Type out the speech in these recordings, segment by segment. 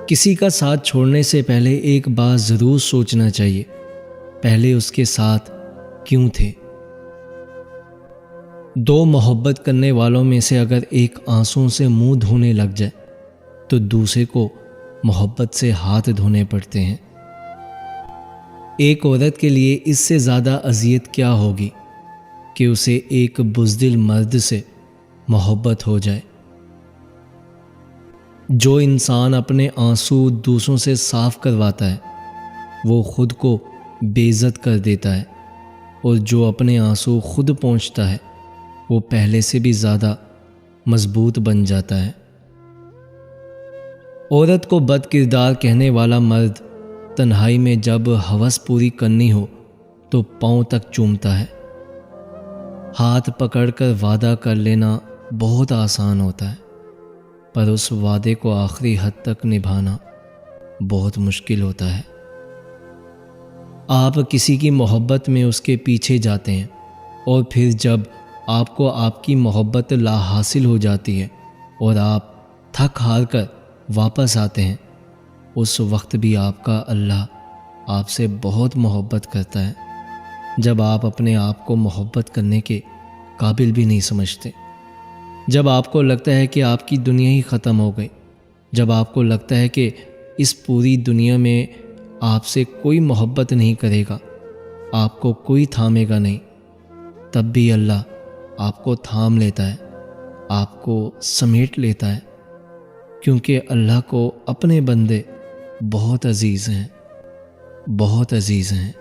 کسی کا ساتھ چھوڑنے سے پہلے ایک بات ضرور سوچنا چاہیے، پہلے اس کے ساتھ کیوں تھے؟ دو محبت کرنے والوں میں سے اگر ایک آنسوں سے منہ دھونے لگ جائے تو دوسرے کو محبت سے ہاتھ دھونے پڑتے ہیں۔ ایک عورت کے لیے اس سے زیادہ اذیت کیا ہوگی کہ اسے ایک بزدل مرد سے محبت ہو جائے۔ جو انسان اپنے آنسو دوسروں سے صاف کرواتا ہے وہ خود کو بے عزت کر دیتا ہے، اور جو اپنے آنسو خود پہنچتا ہے وہ پہلے سے بھی زیادہ مضبوط بن جاتا ہے۔ عورت کو بد کردار کہنے والا مرد تنہائی میں جب ہوس پوری کرنی ہو تو پاؤں تک چومتا ہے۔ ہاتھ پکڑ کر وعدہ کر لینا بہت آسان ہوتا ہے، پر اس وعدے کو آخری حد تک نبھانا بہت مشکل ہوتا ہے۔ آپ کسی کی محبت میں اس کے پیچھے جاتے ہیں، اور پھر جب آپ کو آپ کی محبت لا حاصل ہو جاتی ہے اور آپ تھک ہار کر واپس آتے ہیں، اس وقت بھی آپ کا اللہ آپ سے بہت محبت کرتا ہے، جب آپ اپنے آپ کو محبت کرنے کے قابل بھی نہیں سمجھتے، جب آپ کو لگتا ہے کہ آپ کی دنیا ہی ختم ہو گئی، جب آپ کو لگتا ہے کہ اس پوری دنیا میں آپ سے کوئی محبت نہیں کرے گا، آپ کو کوئی تھامے گا نہیں، تب بھی اللہ آپ کو تھام لیتا ہے، آپ کو سمیٹ لیتا ہے، کیونکہ اللہ کو اپنے بندے بہت عزیز ہیں، بہت عزیز ہیں۔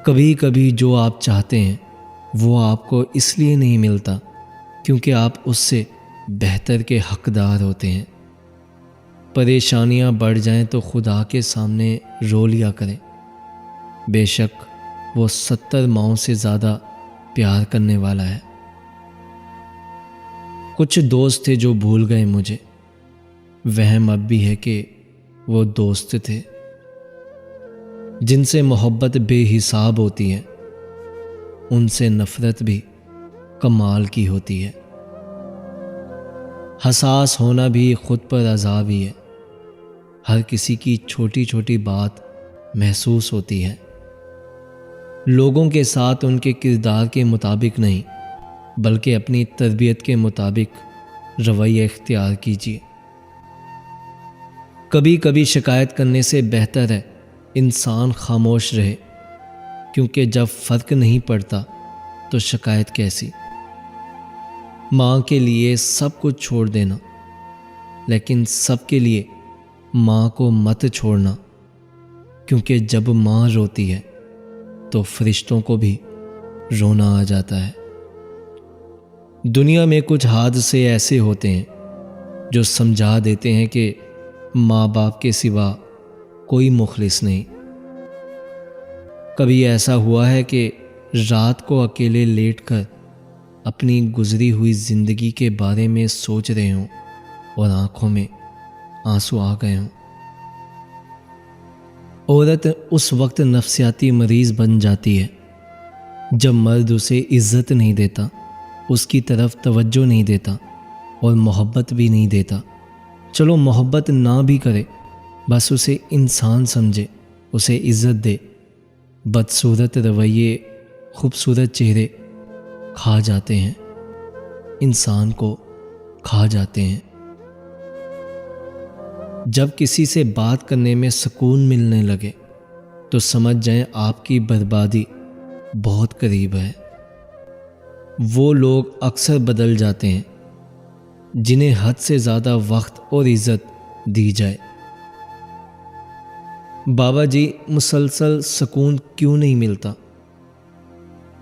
کبھی کبھی جو آپ چاہتے ہیں وہ آپ کو اس لیے نہیں ملتا کیونکہ آپ اس سے بہتر کے حقدار ہوتے ہیں۔ پریشانیاں بڑھ جائیں تو خدا کے سامنے رو لیا کریں، بے شک وہ 70 ماؤں سے زیادہ پیار کرنے والا ہے۔ کچھ دوست تھے جو بھول گئے مجھے، وہم اب بھی ہے کہ وہ دوست تھے۔ جن سے محبت بے حساب ہوتی ہے ان سے نفرت بھی کمال کی ہوتی ہے۔ حساس ہونا بھی خود پر عذاب ہی ہے، ہر کسی کی چھوٹی چھوٹی بات محسوس ہوتی ہے۔ لوگوں کے ساتھ ان کے کردار کے مطابق نہیں بلکہ اپنی تربیت کے مطابق رویہ اختیار کیجیے۔ کبھی کبھی شکایت کرنے سے بہتر ہے انسان خاموش رہے، کیونکہ جب فرق نہیں پڑتا تو شکایت کیسی؟ ماں کے لیے سب کچھ چھوڑ دینا، لیکن سب کے لیے ماں کو مت چھوڑنا، کیونکہ جب ماں روتی ہے تو فرشتوں کو بھی رونا آ جاتا ہے۔ دنیا میں کچھ حادثے ایسے ہوتے ہیں جو سمجھا دیتے ہیں کہ ماں باپ کے سوا کوئی مخلص نہیں۔ کبھی ایسا ہوا ہے کہ رات کو اکیلے لیٹ کر اپنی گزری ہوئی زندگی کے بارے میں سوچ رہے ہوں اور آنکھوں میں آنسو آ گئے ہوں۔ عورت اس وقت نفسیاتی مریض بن جاتی ہے جب مرد اسے عزت نہیں دیتا، اس کی طرف توجہ نہیں دیتا اور محبت بھی نہیں دیتا۔ چلو محبت نہ بھی کرے، بس اسے انسان سمجھے، اسے عزت دے۔ بدصورت رویے خوبصورت چہرے کھا جاتے ہیں، انسان کو کھا جاتے ہیں۔ جب کسی سے بات کرنے میں سکون ملنے لگے تو سمجھ جائیں آپ کی بربادی بہت قریب ہے۔ وہ لوگ اکثر بدل جاتے ہیں جنہیں حد سے زیادہ وقت اور عزت دی جائے۔ بابا جی مسلسل سکون کیوں نہیں ملتا؟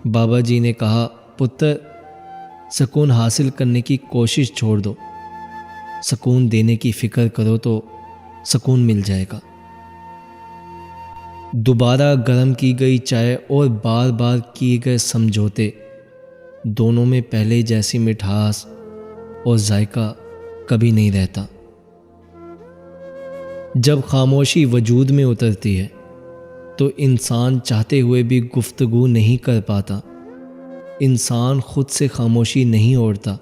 بابا جی نے کہا، پتر سکون حاصل کرنے کی کوشش چھوڑ دو، سکون دینے کی فکر کرو تو سکون مل جائے گا۔ دوبارہ گرم کی گئی چائے اور بار بار کیے گئے سمجھوتے، دونوں میں پہلے جیسی مٹھاس اور ذائقہ کبھی نہیں رہتا۔ جب خاموشی وجود میں اترتی ہے تو انسان چاہتے ہوئے بھی گفتگو نہیں کر پاتا۔ انسان خود سے خاموشی نہیں اوڑھتا،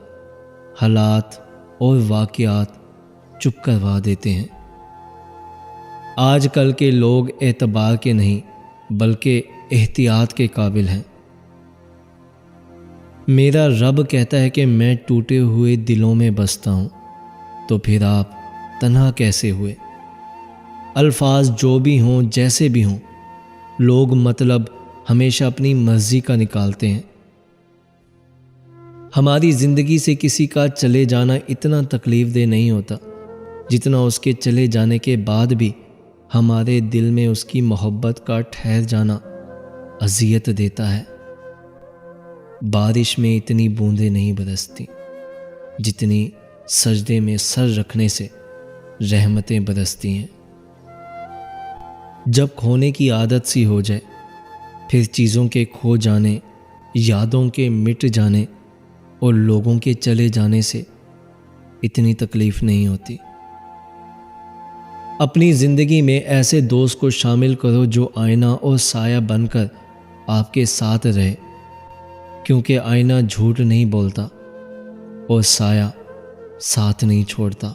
حالات اور واقعات چپ کروا دیتے ہیں۔ آج کل کے لوگ اعتبار کے نہیں بلکہ احتیاط کے قابل ہیں۔ میرا رب کہتا ہے کہ میں ٹوٹے ہوئے دلوں میں بستا ہوں، تو پھر آپ تنہا کیسے ہوئے؟ الفاظ جو بھی ہوں، جیسے بھی ہوں، لوگ مطلب ہمیشہ اپنی مرضی کا نکالتے ہیں۔ ہماری زندگی سے کسی کا چلے جانا اتنا تکلیف دہ نہیں ہوتا جتنا اس کے چلے جانے کے بعد بھی ہمارے دل میں اس کی محبت کا ٹھہر جانا اذیت دیتا ہے۔ بارش میں اتنی بوندیں نہیں برستی جتنی سجدے میں سر رکھنے سے رحمتیں برستی ہیں۔ جب کھونے کی عادت سی ہو جائے، پھر چیزوں کے کھو جانے، یادوں کے مٹ جانے اور لوگوں کے چلے جانے سے اتنی تکلیف نہیں ہوتی۔ اپنی زندگی میں ایسے دوست کو شامل کرو جو آئینہ اور سایہ بن کر آپ کے ساتھ رہے، کیونکہ آئینہ جھوٹ نہیں بولتا اور سایہ ساتھ نہیں چھوڑتا۔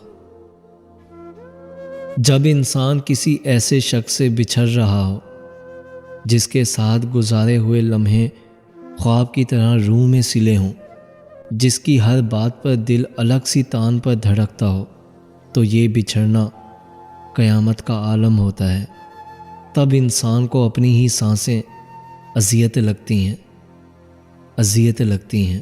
جب انسان کسی ایسے شخص سے بچھڑ رہا ہو جس کے ساتھ گزارے ہوئے لمحے خواب کی طرح روح میں سلے ہوں، جس کی ہر بات پر دل الگ سی تان پر دھڑکتا ہو، تو یہ بچھڑنا قیامت کا عالم ہوتا ہے۔ تب انسان کو اپنی ہی سانسیں اذیت لگتی ہیں۔